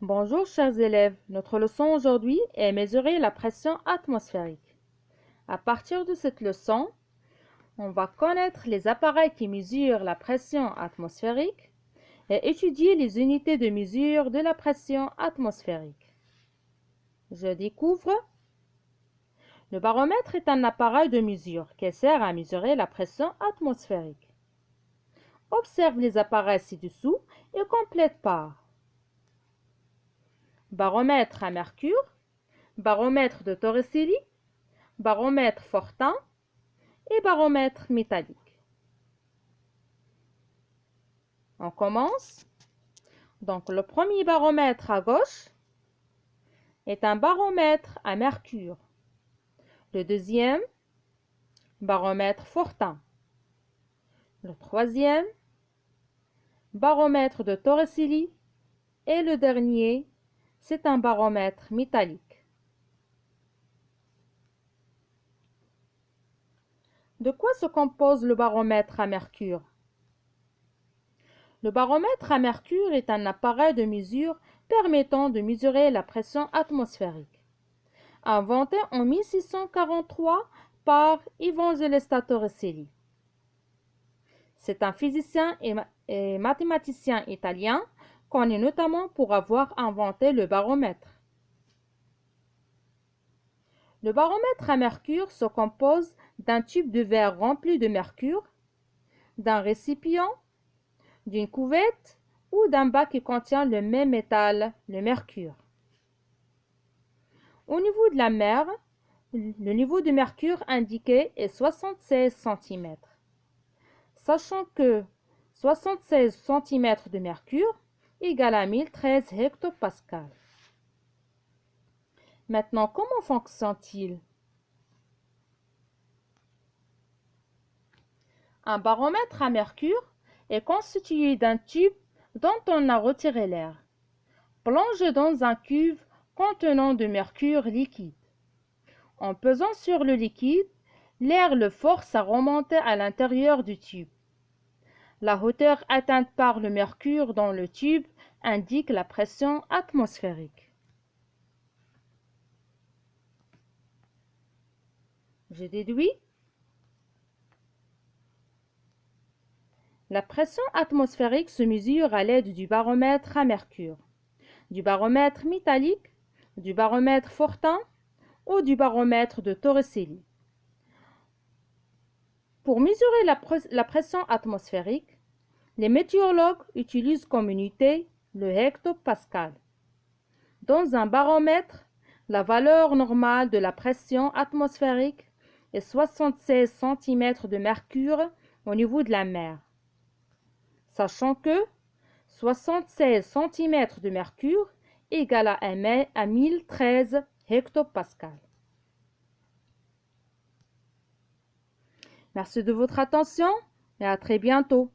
Bonjour chers élèves, notre leçon aujourd'hui est mesurer la pression atmosphérique. À partir de cette leçon, on va connaître les appareils qui mesurent la pression atmosphérique et étudier les unités de mesure de la pression atmosphérique. Je découvre. Le baromètre est un appareil de mesure qui sert à mesurer la pression atmosphérique. Observe les appareils ci-dessous et complète par baromètre à mercure, baromètre de Torricelli, baromètre Fortin et baromètre métallique. On commence. Donc le premier baromètre à gauche est un baromètre à mercure. Le deuxième, baromètre Fortin. Le troisième, baromètre de Torricelli. Et le dernier, c'est un baromètre métallique. De quoi se compose le baromètre à mercure? Le baromètre à mercure est un appareil de mesure permettant de mesurer la pression atmosphérique. Inventé en 1643 par Evangelista Torricelli. C'est un physicien et mathématicien italien connu notamment pour avoir inventé le baromètre. Le baromètre à mercure se compose d'un tube de verre rempli de mercure, d'un récipient, d'une cuvette ou d'un bac qui contient le même métal, le mercure. Au niveau de la mer, le niveau de mercure indiqué est 76 cm. Sachant que 76 cm de mercure égale à 1013 hectopascales. Maintenant, comment fonctionne-t-il? Un baromètre à mercure est constitué d'un tube dont on a retiré l'air, plongé dans un cuve contenant de mercure liquide. En pesant sur le liquide, l'air le force à remonter à l'intérieur du tube. La hauteur atteinte par le mercure dans le tube indique la pression atmosphérique. Je déduis. La pression atmosphérique se mesure à l'aide du baromètre à mercure, du baromètre métallique, du baromètre Fortin ou du baromètre de Torricelli. Pour mesurer la pression atmosphérique, les météorologues utilisent comme unité le hectopascal. Dans un baromètre, la valeur normale de la pression atmosphérique est 76 cm de mercure au niveau de la mer. Sachant que 76 cm de mercure égale à 1013 hectopascales. Merci de votre attention et à très bientôt.